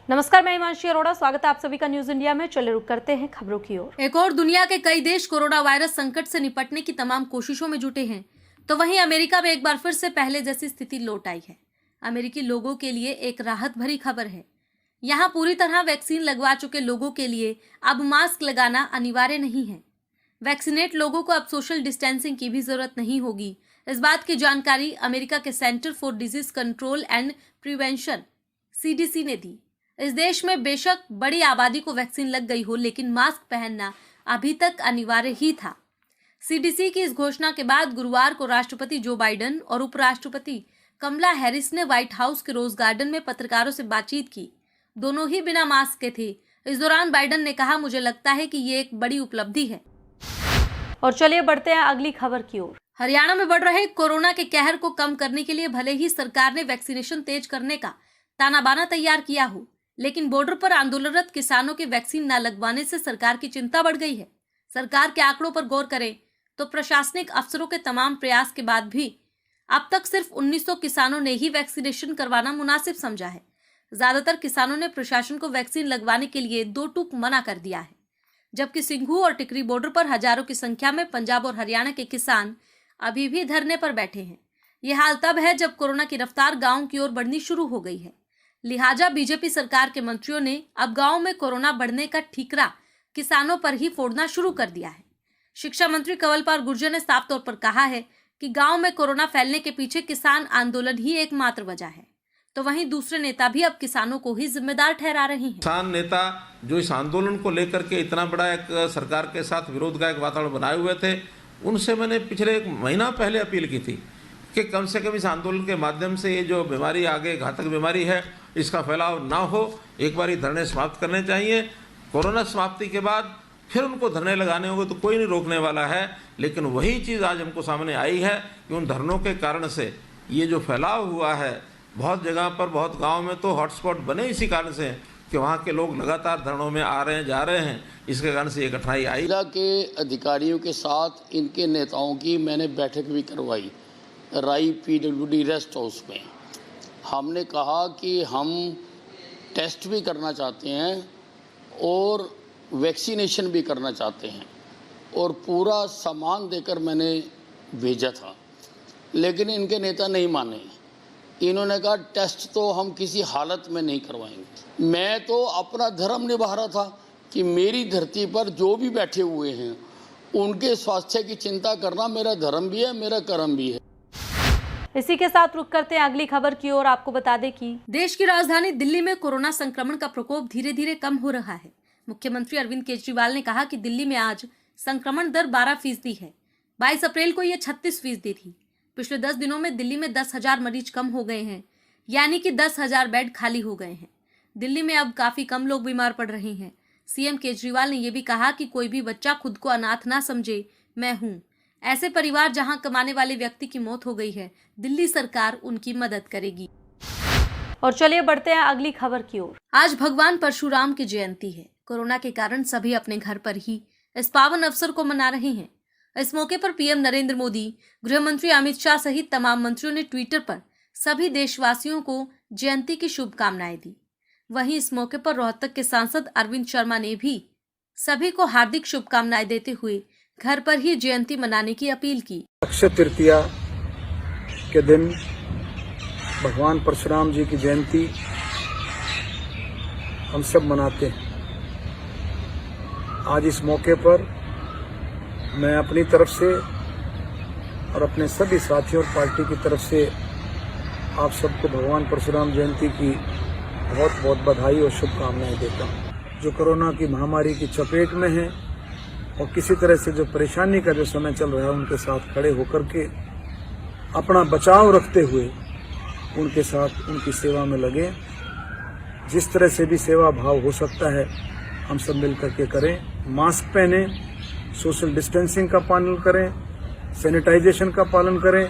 नमस्कार, मैं हिमांशी अरोड़ा। स्वागत है आप सभी का न्यूज इंडिया में। चले रुक करते हैं खबरों की ओर। एक और दुनिया के कई देश कोरोना वायरस संकट से निपटने की तमाम कोशिशों में जुटे हैं, तो वहीं अमेरिका में एक बार फिर से पहले जैसी स्थिति लौट आई है। अमेरिकी लोगों के लिए एक राहत भरी खबर है। यहाँ पूरी तरह वैक्सीन लगवा चुके लोगों के लिए अब मास्क लगाना अनिवार्य नहीं है। वैक्सीनेट लोगों को अब सोशल डिस्टेंसिंग की भी जरूरत नहीं होगी। इस बात की जानकारी अमेरिका के centre for disease control and prevention CDC ने दी। इस देश में बेशक बड़ी आबादी को वैक्सीन लग गई हो, लेकिन मास्क पहनना अभी तक अनिवार्य ही था। CDC की इस घोषणा के बाद गुरुवार को राष्ट्रपति जो बाइडेन और उपराष्ट्रपति कमला हैरिस ने व्हाइट हाउस के रोज गार्डन में पत्रकारों से बातचीत की। दोनों ही बिना मास्क के थे। इस दौरान बाइडेन ने कहा, मुझे लगता है कि ये एक बड़ी उपलब्धि है। और चलिए बढ़ते हैं अगली खबर की ओर। हरियाणा में बढ़ रहे कोरोना के कहर को कम करने के लिए भले ही सरकार ने वैक्सीनेशन तेज करने का ताना बाना तैयार किया हो, लेकिन बॉर्डर पर आंदोलनरत किसानों के वैक्सीन न लगवाने से सरकार की चिंता बढ़ गई है। सरकार के आंकड़ों पर गौर करें तो प्रशासनिक अफसरों के तमाम प्रयास के बाद भी अब तक सिर्फ 1900 किसानों ने ही वैक्सीनेशन करवाना मुनासिब समझा है। ज्यादातर किसानों ने प्रशासन को वैक्सीन लगवाने के लिए दो टूक मना कर दिया है, जबकि सिंघू और टिकरी बॉर्डर पर हजारों की संख्या में पंजाब और हरियाणा के किसान अभी भी धरने पर बैठे हैं। ये हाल तब है जब कोरोना की रफ्तार गाँव की ओर बढ़नी शुरू हो गई है। लिहाजा बीजेपी सरकार के मंत्रियों ने अब गांव में कोरोना बढ़ने का ठीकरा किसानों पर ही फोड़ना शुरू कर दिया है। शिक्षा मंत्री कंवरपाल गुर्जर ने साफ तौर पर कहा है कि गांव में कोरोना फैलने के पीछे किसान आंदोलन ही एकमात्र वजह है, तो वहीं दूसरे नेता भी अब किसानों को ही जिम्मेदार ठहरा रहे हैं। किसान नेता जो इस आंदोलन को लेकर के इतना बड़ा एक सरकार के साथ विरोध का एक वातावरण बनाए हुए थे, उनसे मैंने पिछले 1 महीना पहले अपील की थी कि कम से कम इस आंदोलन के माध्यम से ये जो बीमारी आगे घातक बीमारी है, इसका फैलाव ना हो। एक बार धरने समाप्त करने चाहिए। कोरोना समाप्ति के बाद फिर उनको धरने लगाने होंगे तो कोई नहीं रोकने वाला है, लेकिन वही चीज़ आज हमको सामने आई है कि उन धरनों के कारण से ये जो फैलाव हुआ है बहुत जगह पर, बहुत गाँव में तो हॉटस्पॉट बने इसी कारण से कि वहाँ के लोग लगातार धरनों में आ रहे हैं, जा रहे हैं। इसके कारण से ये कठिनाई आई। जिला के अधिकारियों के साथ इनके नेताओं की मैंने बैठक भी करवाई राई PWD रेस्ट हाउस में। हमने कहा कि हम टेस्ट भी करना चाहते हैं और वैक्सीनेशन भी करना चाहते हैं, और पूरा सामान देकर मैंने भेजा था, लेकिन इनके नेता नहीं माने। इन्होंने कहा टेस्ट तो हम किसी हालत में नहीं करवाएंगे। मैं तो अपना धर्म निभा रहा था कि मेरी धरती पर जो भी बैठे हुए हैं उनके स्वास्थ्य की चिंता करना मेरा धर्म भी है, मेरा कर्म भी है। इसी के साथ रुक करते हैं अगली खबर की ओर। आपको बता दें कि देश की राजधानी दिल्ली में कोरोना संक्रमण का प्रकोप धीरे धीरे कम हो रहा है। मुख्यमंत्री अरविंद केजरीवाल ने कहा कि दिल्ली में आज संक्रमण दर 12% है। 22 अप्रैल को यह 36% थी। पिछले 10 दिनों में दिल्ली में 10,000 मरीज कम हो गए हैं, यानी कि 10,000 बेड खाली हो गए हैं। दिल्ली में अब काफी कम लोग बीमार पड़ रहे हैं। CM केजरीवाल ने यह भी कहा कि कोई भी बच्चा खुद को अनाथ ना समझे। मैं हूँ ऐसे परिवार जहां कमाने वाले व्यक्ति की मौत हो गई है, दिल्ली सरकार उनकी मदद करेगी। और चलिए बढ़ते हैं अगली खबर की ओर। आज भगवान परशुराम की जयंती है। कोरोना के कारण सभी अपने घर पर ही इस पावन अवसर को मना रहे हैं। इस मौके पर PM नरेंद्र मोदी, गृह मंत्री अमित शाह सहित तमाम मंत्रियों ने ट्विटर पर सभी देशवासियों को जयंती की शुभकामनाएं दी। वहीं इस मौके पर रोहतक के सांसद अरविंद शर्मा ने भी सभी को हार्दिक शुभकामनाएं देते हुए घर पर ही जयंती मनाने की अपील की। अक्षय तृतीया के दिन भगवान परशुराम जी की जयंती हम सब मनाते हैं। आज इस मौके पर मैं अपनी तरफ से और अपने सभी साथियों और पार्टी की तरफ से आप सबको भगवान परशुराम जयंती की बहुत बहुत बधाई और शुभकामनाएं देता हूं। जो कोरोना की महामारी की चपेट में है और किसी तरह से जो परेशानी का जो समय चल रहा है, उनके साथ खड़े होकर के अपना बचाव रखते हुए उनके साथ उनकी सेवा में लगे। जिस तरह से भी सेवा भाव हो सकता है हम सब मिल करके करें। मास्क पहने, सोशल डिस्टेंसिंग का पालन करें, सैनिटाइजेशन का पालन करें,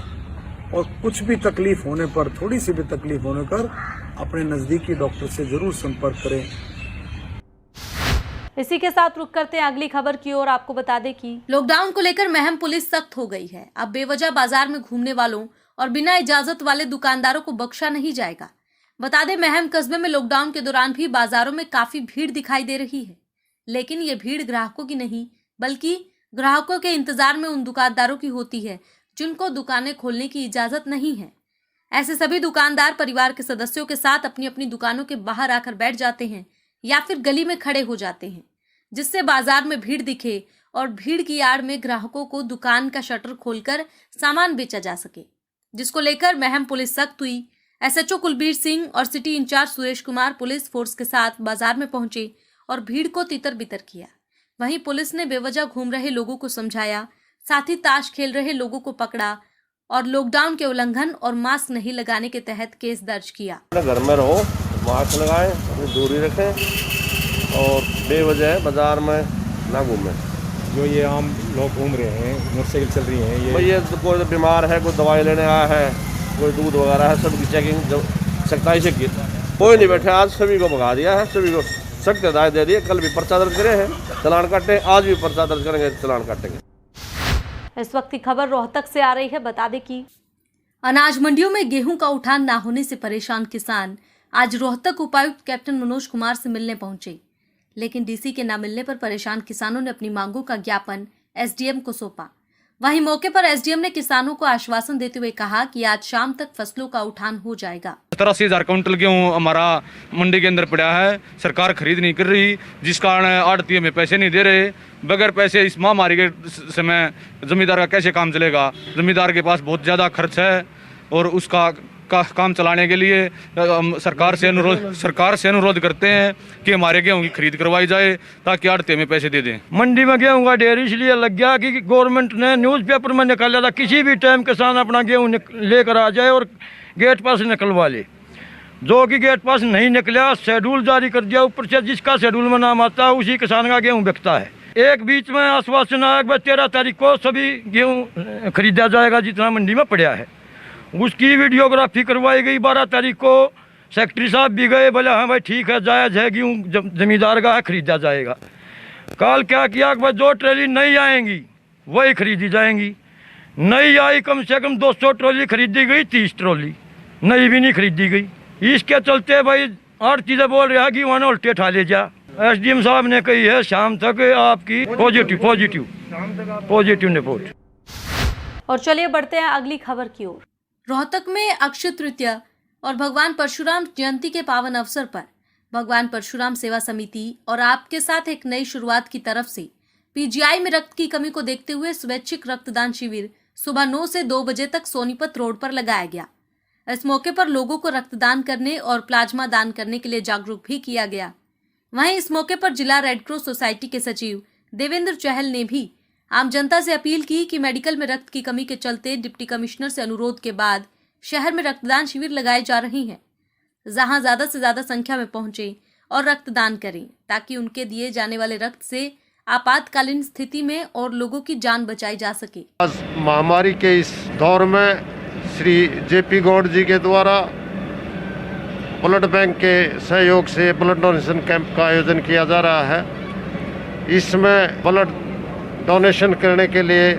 और कुछ भी तकलीफ होने पर, थोड़ी सी भी तकलीफ होने पर अपने नजदीकी डॉक्टर से जरूर संपर्क करें। इसी के साथ रुक करते हैं अगली खबर की ओर। आपको बता दें कि लॉकडाउन को लेकर महम पुलिस सख्त हो गई है। अब बेवजह बाजार में घूमने वालों और बिना इजाजत वाले दुकानदारों को बख्शा नहीं जाएगा। बता दें, महम कस्बे में लॉकडाउन के दौरान भी बाजारों में काफी भीड़ दिखाई दे रही है, लेकिन ये भीड़ ग्राहकों की नहीं बल्कि ग्राहकों के इंतजार में उन दुकानदारों की होती है जिनको दुकानें खोलने की इजाजत नहीं है। ऐसे सभी दुकानदार परिवार के सदस्यों के साथ अपनी अपनी दुकानों के बाहर आकर बैठ जाते हैं या फिर गली में खड़े हो जाते हैं, जिससे बाजार में भीड़ दिखे और भीड़ की आड़ में ग्राहकों को दुकान का शटर खोलकर सामान बेचा जा सके, जिसको लेकर महम पुलिस सख्त हुई। एसएचओ कुलबीर सिंह और city incharge Suresh Kumar police force के साथ बाजार में पहुंचे और भीड़ को तितर बितर किया। वहीं पुलिस ने बेवजह घूम रहे लोगों को समझाया, साथ ही ताश खेल रहे लोगों को पकड़ा और लॉकडाउन के उल्लंघन और मास्क नहीं लगाने के तहत केस दर्ज किया। घर में रहो, मास्क लगाएं, अपनी दूरी रखें और बेवजह बाजार में ना घूमें। जो ये आम लोग घूम रहे हैं, मोटरसाइकिल चल रही हैं, ये कोई बीमार है, कोई दवाई लेने आया है, कोई दूध वगैरह है, सबकी चेकिंग सख्ताई से की। कोई नहीं बैठे, आज सभी को भगा दिया है, सभी को सख्त हिदायत दे दी है। कल भी पर्चा दर्ज करे हैं, चालान काटे, आज भी पर्चा दर्ज करेंगे, चालान काटेंगे। इस वक्त की खबर रोहतक से आ रही है। बता दें कि अनाज मंडियों में गेहूं का उठान ना होने से परेशान किसान आज रोहतक उपायुक्त कैप्टन मनोज कुमार से मिलने पहुंचे, लेकिन डीसी के न मिलने पर परेशान किसानों ने अपनी मांगों का ज्ञापन एसडीएम को सौंपा। वहीं मौके पर एसडीएम ने किसानों को आश्वासन देते हुए कहा कि आज शाम तक फसलों का उठान हो जाएगा। 83,000 क्विंटल गेहूँ हमारा मंडी के अंदर पड़ा है, सरकार खरीद नहीं कर रही, जिस कारण आड़ती में पैसे नहीं दे रहे। बगैर पैसे इस महामारी के समय जमींदार का कैसे काम चलेगा? जमींदार के पास बहुत ज़्यादा खर्च है और उसका काम चलाने के लिए सरकार से अनुरोध करते हैं कि हमारे गेहूं की खरीद करवाई जाए ताकि आड़ते में पैसे दे दें। मंडी में गेहूं का ढेर इसलिए लग गया कि गवर्नमेंट ने न्यूज़पेपर में निकाला था किसी भी टाइम किसान अपना गेहूं लेकर आ जाए और गेट पास निकलवा ले। जो कि गेट पास नहीं निकला, शेड्यूल जारी कर दिया, ऊपर से जिसका शेड्यूल में नाम आता है उसी किसान का गेहूँ बिकता है। एक बीच में आश्वासन आया कि 13 तारीख को सभी गेहूँ खरीदा जाएगा जितना मंडी में पड़ा है। उसकी वीडियोग्राफी करवाई गई। 12 तारीख को सेक्रेटरी साहब भी गए, बोले हाँ भाई ठीक है, जायज़ है, गेहूँ जमींदार का है, खरीदा जाएगा। कल क्या किया कि भाई जो ट्रॉली नहीं आएंगी वही खरीदी जाएंगी। नहीं आई, कम से कम 200 ट्रॉली खरीदी गई, 30 ट्रॉली नई भी नहीं खरीदी गई। इसके चलते भाई और चीज़ें बोल रहा है कि वहाँ उल्टे ठा ले जा। एसडीएम साहब ने कही है शाम तक आपकी पॉजिटिव रिपोर्ट। और चलिए बढ़ते हैं अगली खबर की ओर। रोहतक में अक्षय तृतीया और भगवान परशुराम जयंती के पावन अवसर पर भगवान परशुराम सेवा समिति और आपके साथ एक नई शुरुआत की तरफ से पीजीआई में रक्त की कमी को देखते हुए स्वैच्छिक रक्तदान शिविर सुबह 9 से 2 बजे तक सोनीपत रोड पर लगाया गया। इस मौके पर लोगों को रक्तदान करने और प्लाज्मा दान करने के लिए जागरूक भी किया गया। वहीं इस मौके पर जिला रेड क्रॉस सोसाइटी के सचिव देवेंद्र चहल ने भी आम जनता से अपील की कि मेडिकल में रक्त की कमी के चलते डिप्टी कमिश्नर से अनुरोध के बाद शहर में रक्तदान शिविर लगाए जा रहे हैं, जहां ज्यादा से ज्यादा संख्या में पहुंचे और रक्तदान करें ताकि उनके दिए जाने वाले रक्त से आपातकालीन स्थिति में और लोगों की जान बचाई जा सके। आज महामारी के इस दौर में श्री जेपी गौड़ जी के द्वारा ब्लड बैंक के सहयोग से ब्लड डोनेशन कैंप का आयोजन किया जा रहा है। इसमें ब्लड डोनेशन करने के लिए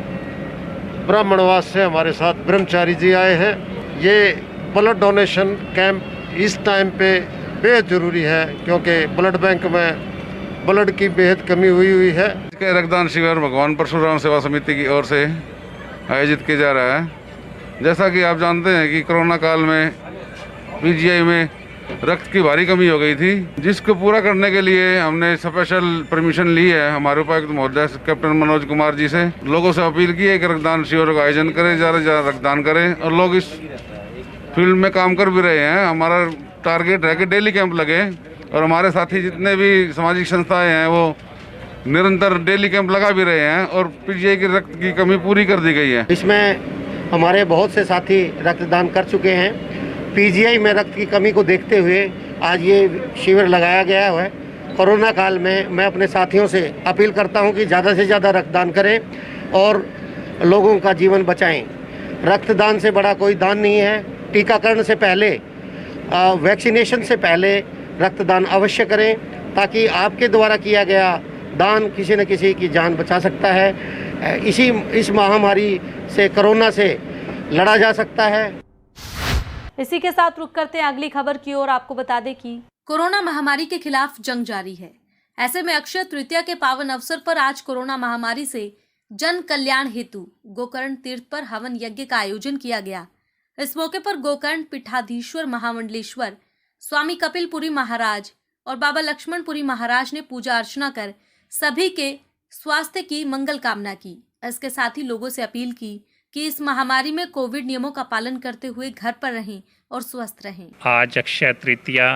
ब्राह्मणवास से हमारे साथ ब्रह्मचारी जी आए हैं। ये ब्लड डोनेशन कैंप इस टाइम पे बेहद ज़रूरी है क्योंकि ब्लड बैंक में ब्लड की बेहद कमी हुई है। इसका रक्तदान शिविर भगवान परशुराम सेवा समिति की ओर से आयोजित किया जा रहा है। जैसा कि आप जानते हैं कि कोरोना काल में पीजीआई में रक्त की भारी कमी हो गई थी, जिसको पूरा करने के लिए हमने स्पेशल परमिशन ली है हमारे उपायुक्त महोदय कैप्टन मनोज कुमार जी से। लोगों से अपील की है कि रक्तदान शिविर का आयोजन करें, ज़्यादा रक्तदान करें और लोग इस फील्ड में काम कर भी रहे हैं। हमारा टारगेट है कि डेली कैंप लगे और हमारे साथी जितने भी सामाजिक संस्थाएं हैं वो निरंतर डेली कैंप लगा भी रहे हैं और पीजीआई की रक्त की कमी पूरी कर दी गई है। इसमें हमारे बहुत से साथी रक्तदान कर चुके हैं। पीजीआई में रक्त की कमी को देखते हुए आज ये शिविर लगाया गया है। कोरोना काल में मैं अपने साथियों से अपील करता हूं कि ज़्यादा से ज़्यादा रक्तदान करें और लोगों का जीवन बचाएं। रक्तदान से बड़ा कोई दान नहीं है। टीकाकरण से पहले, वैक्सीनेशन से पहले रक्तदान अवश्य करें ताकि आपके द्वारा किया गया दान किसी न किसी की जान बचा सकता है। इस महामारी से, कोरोना से लड़ा जा सकता है। इसी के साथ रुक करते हैं अगली खबर की ओर। आपको बता दें कि कोरोना महामारी के खिलाफ जंग जारी है। ऐसे में अक्षय तृतीया के पावन अवसर पर आज कोरोना महामारी से जन कल्याण हेतु गोकर्ण तीर्थ पर हवन यज्ञ का आयोजन किया गया। इस मौके पर गोकर्ण पीठाधीश्वर महामंडलेश्वर स्वामी कपिलपुरी महाराज और बाबा लक्ष्मणपुरी महाराज ने पूजा अर्चना कर सभी के स्वास्थ्य की मंगल कामना की। इसके साथ ही लोगों से अपील की कि इस महामारी में कोविड नियमों का पालन करते हुए घर पर रहें और स्वस्थ रहें। आज अक्षय तृतीया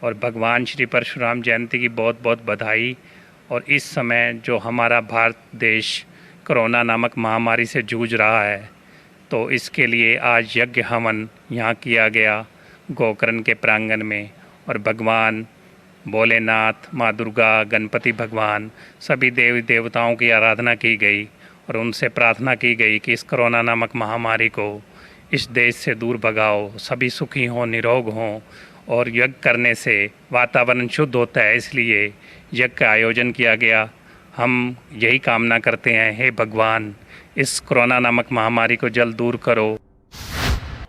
और भगवान श्री परशुराम जयंती की बहुत बहुत बधाई। और इस समय जो हमारा भारत देश कोरोना नामक महामारी से जूझ रहा है, तो इसके लिए आज यज्ञ हवन यहाँ किया गया गोकर्ण के प्रांगण में। और भगवान भोलेनाथ, माँ दुर्गा, गणपति भगवान, सभी देवी देवताओं की आराधना की गई और उनसे प्रार्थना की गई कि इस कोरोना नामक महामारी को इस देश से दूर भगाओ, सभी सुखी हों, निरोग हों। और यज्ञ करने से वातावरण शुद्ध होता है, इसलिए यज्ञ का आयोजन किया गया। हम यही कामना करते हैं, हे भगवान, इस कोरोना नामक महामारी को जल्द दूर करो।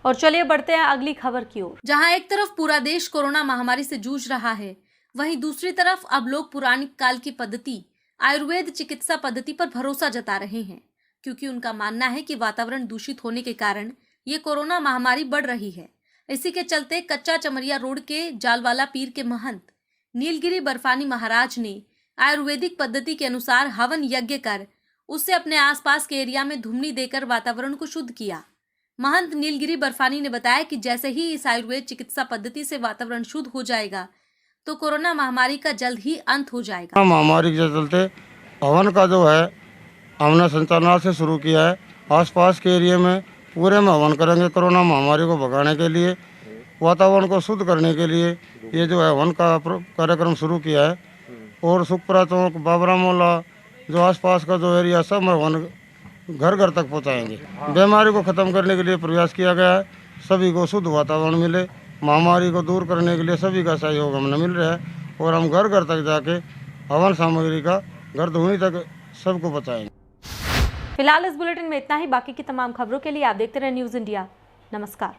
और चलिए बढ़ते हैं अगली खबर की ओर। जहां एक तरफ पूरा देश कोरोना महामारी से जूझ रहा है, वहीं दूसरी तरफ अब लोग पुरानी काल की पद्धति आयुर्वेद चिकित्सा पद्धति पर भरोसा जता रहे हैं, क्योंकि उनका मानना है कि वातावरण दूषित होने के कारण ये कोरोना महामारी बढ़ रही है। इसी के चलते कच्चा चमरिया रोड के जालवाला पीर के महंत नीलगिरी बर्फानी महाराज ने आयुर्वेदिक पद्धति के अनुसार हवन यज्ञ कर उससे अपने आसपास के एरिया में धुमनी देकर वातावरण को शुद्ध किया। महंत नीलगिरी बर्फानी ने बताया कि जैसे ही इस आयुर्वेद चिकित्सा पद्धति से वातावरण शुद्ध हो जाएगा तो कोरोना महामारी का जल्द ही अंत हो जाएगा। महामारी के चलते हवन का जो है हमने संचालनालय से शुरू किया है। आसपास के एरिया में पूरे में हवन करेंगे कोरोना महामारी को भगाने के लिए, वातावरण को शुद्ध करने के लिए ये जो है हवन का कार्यक्रम शुरू किया है। और सुखपुरा चौक, बाबरा मोहल्ला, जो आसपास का जो एरिया सब में हवन घर घर तक पहुँचाएंगे। बीमारी को ख़त्म करने के लिए प्रयास किया गया है, सभी को शुद्ध वातावरण मिले। महामारी को दूर करने के लिए सभी का सहयोग हमें मिल रहा है और हम घर घर तक जाके हवन सामग्री का घर धुनी तक सबको पहुँचाएंगे। फिलहाल इस बुलेटिन में इतना ही। बाकी की तमाम खबरों के लिए आप देखते रहे न्यूज़ इंडिया। नमस्कार।